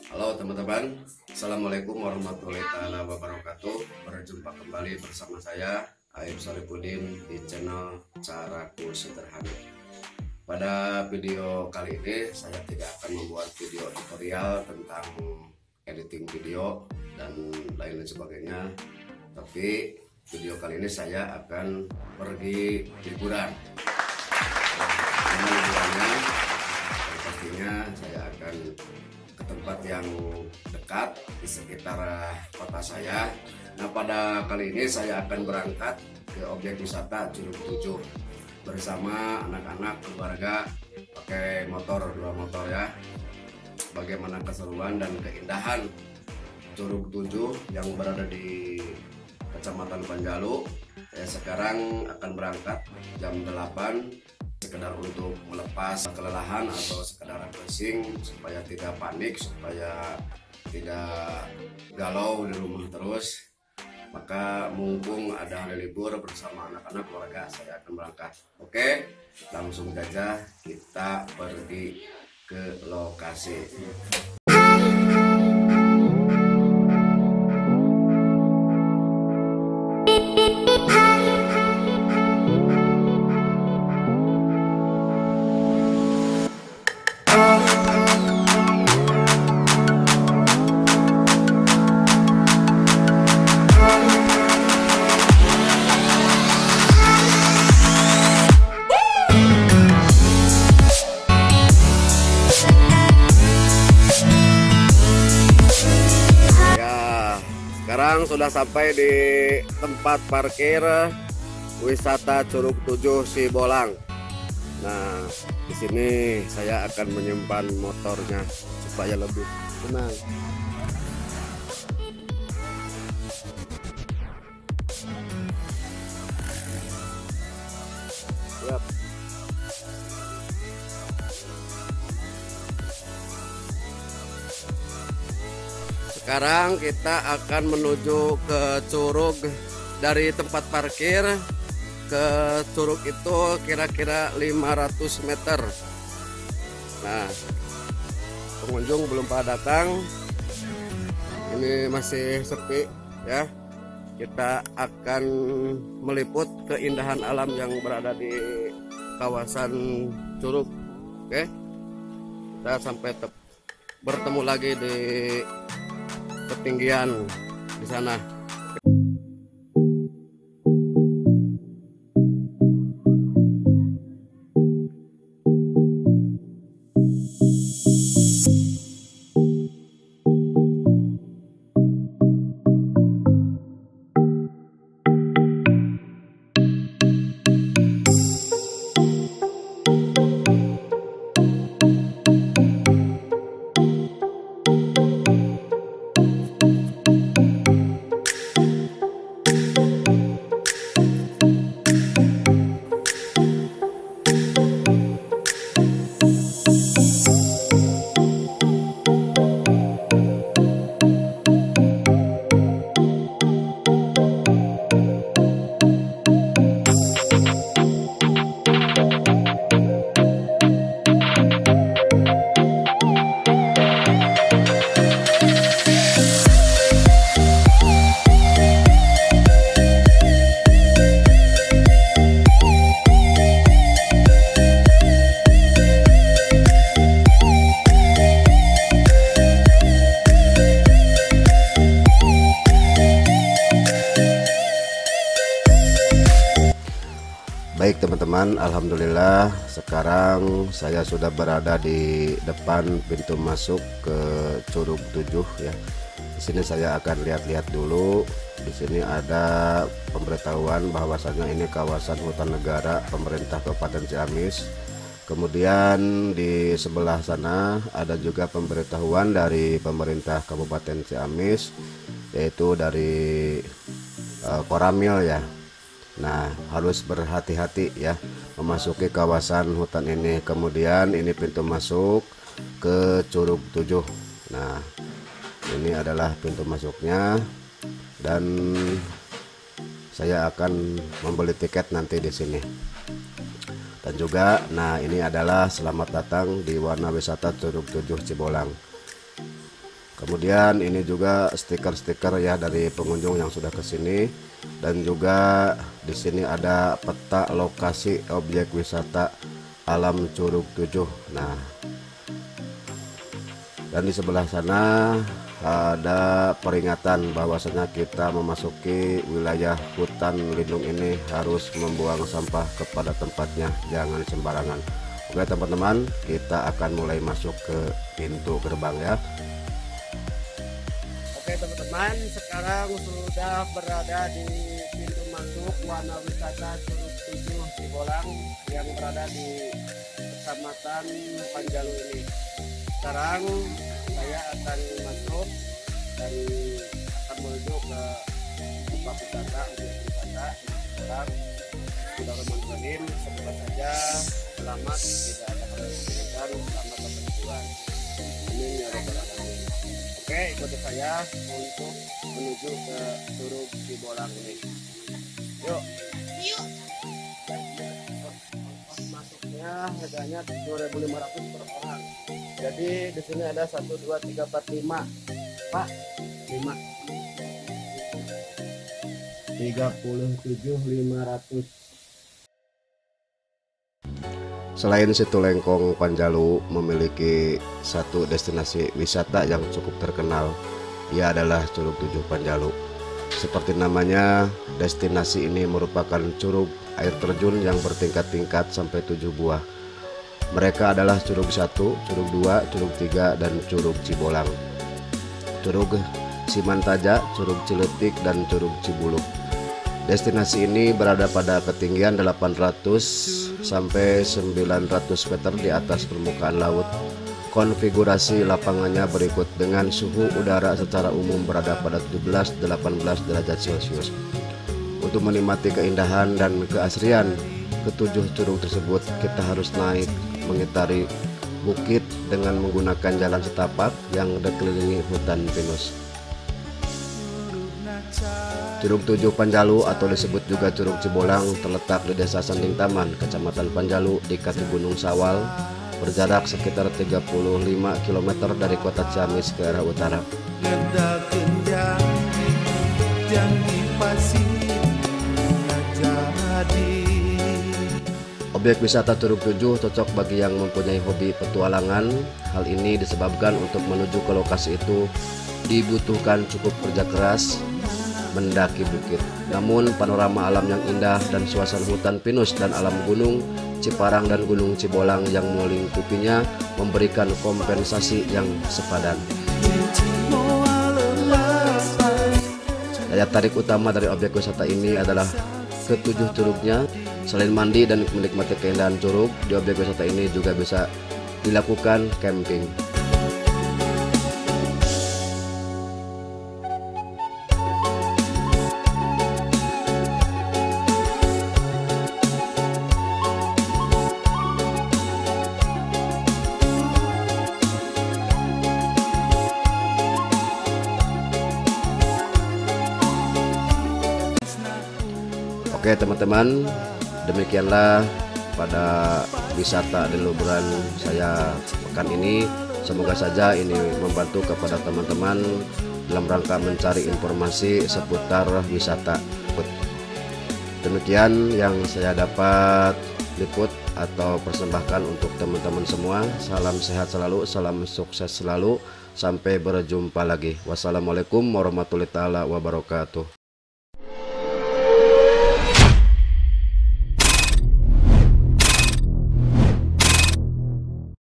Halo teman-teman, Assalamualaikum warahmatullahi wabarakatuh. Berjumpa kembali bersama saya Aib Saripudin di channel Caraku Sederhana. Pada video kali ini saya tidak akan membuat video tutorial tentang editing video dan lain sebagainya, tapi video kali ini saya akan pergi liburan. Liburannya pastinya saya akan ke tempat yang dekat di sekitar kota saya. Nah, pada kali ini saya akan berangkat ke objek wisata Curug Tujuh bersama anak-anak keluarga, pakai motor, 2 motor ya. Bagaimana keseruan dan keindahan Curug Tujuh yang berada di Kecamatan Panjalu. Saya sekarang akan berangkat jam 8 sekedar untuk melepas kelelahan atau sekedar refreshing supaya tidak panik, supaya tidak galau di rumah terus. Maka mumpung ada hari libur bersama anak-anak keluarga, saya akan berangkat. Oke, langsung saja kita pergi ke lokasi. Sekarang sudah sampai di tempat parkir wisata Curug Tujuh Sibolang. Nah, di sini saya akan menyimpan motornya supaya lebih tenang. Siap. Sekarang kita akan menuju ke Curug. Dari tempat parkir ke Curug itu kira-kira 500 meter. Nah, pengunjung belum pada datang. Ini masih sepi ya. Kita akan meliput keindahan alam yang berada di kawasan Curug. Oke, kita sampai bertemu lagi di ketinggian di sana. Baik teman-teman, alhamdulillah sekarang saya sudah berada di depan pintu masuk ke Curug Tujuh ya. Di sini saya akan lihat-lihat dulu. Di sini ada pemberitahuan bahwasanya ini kawasan hutan negara pemerintah Kabupaten Ciamis. Kemudian di sebelah sana ada juga pemberitahuan dari pemerintah Kabupaten Ciamis, yaitu dari Koramil ya. Nah, harus berhati-hati ya memasuki kawasan hutan ini. Kemudian ini pintu masuk ke Curug Tujuh. Nah, ini adalah pintu masuknya dan saya akan membeli tiket nanti di sini. Dan juga, nah ini adalah selamat datang di Warna Wisata Curug Tujuh Sibolang. Kemudian ini juga stiker-stiker ya dari pengunjung yang sudah kesini, dan juga di sini ada peta lokasi objek wisata alam Curug Tujuh. Nah, dan di sebelah sana ada peringatan bahwasanya kita memasuki wilayah hutan lindung ini harus membuang sampah kepada tempatnya, jangan sembarangan. Oke teman-teman, kita akan mulai masuk ke pintu gerbang ya. Oke teman-teman, sekarang sudah berada di pintu masuk Wana Wisata Curug Tujuh Cibolang yang berada di Kecamatan Panjalu ini. Sekarang saya akan masuk dan akan menuju ke tempat wisata, objek wisata. Sekarang Bismillahirrahmanirrahim, semoga saja selamat, tidak ada kesulitan, selamat sampai tujuan. Amin ya rabbal alamin. Oke, ikuti saya untuk menuju ke Curug Cibolang ini. Yuk. Masuknya harganya 7.500 per orang. Jadi di sini ada 1 2 3 4 5. Pak, 5. 37.500. Selain Situ Lengkong, Panjalu memiliki satu destinasi wisata yang cukup terkenal. Ia adalah Curug Tujuh Panjalu. Seperti namanya, destinasi ini merupakan curug air terjun yang bertingkat-tingkat sampai 7 buah. Mereka adalah Curug 1, Curug 2, Curug 3, dan Curug Cibolang, Curug Simantaja, Curug Ciletik, dan Curug Cibuluk. Destinasi ini berada pada ketinggian 800 sampai 900 meter di atas permukaan laut. Konfigurasi lapangannya berikut dengan suhu udara secara umum berada pada 17-18 derajat Celcius. Untuk menikmati keindahan dan keasrian ketujuh curug tersebut, kita harus naik mengitari bukit dengan menggunakan jalan setapak yang dikelilingi hutan pinus. Curug Tujuh Panjalu atau disebut juga Curug Cibolang terletak di Desa Sanding Taman, Kecamatan Panjalu di kaki Gunung Sawal, berjarak sekitar 35 km dari kota Ciamis ke arah utara. Objek wisata Curug Tujuh cocok bagi yang mempunyai hobi petualangan. Hal ini disebabkan untuk menuju ke lokasi itu dibutuhkan cukup kerja keras mendaki bukit. Namun panorama alam yang indah dan suasana hutan pinus dan alam gunung Ciparang dan Gunung Cibolang yang melingkupinya memberikan kompensasi yang sepadan. Daya tarik utama dari objek wisata ini adalah ketujuh curugnya. Selain mandi dan menikmati keindahan curug, di objek wisata ini juga bisa dilakukan camping. Oke teman-teman, demikianlah pada wisata dan liburan saya pekan ini. Semoga saja ini membantu kepada teman-teman dalam rangka mencari informasi seputar wisata. Demikian yang saya dapat liput atau persembahkan untuk teman-teman semua. Salam sehat selalu, salam sukses selalu. Sampai berjumpa lagi. Wassalamualaikum warahmatullahi wabarakatuh.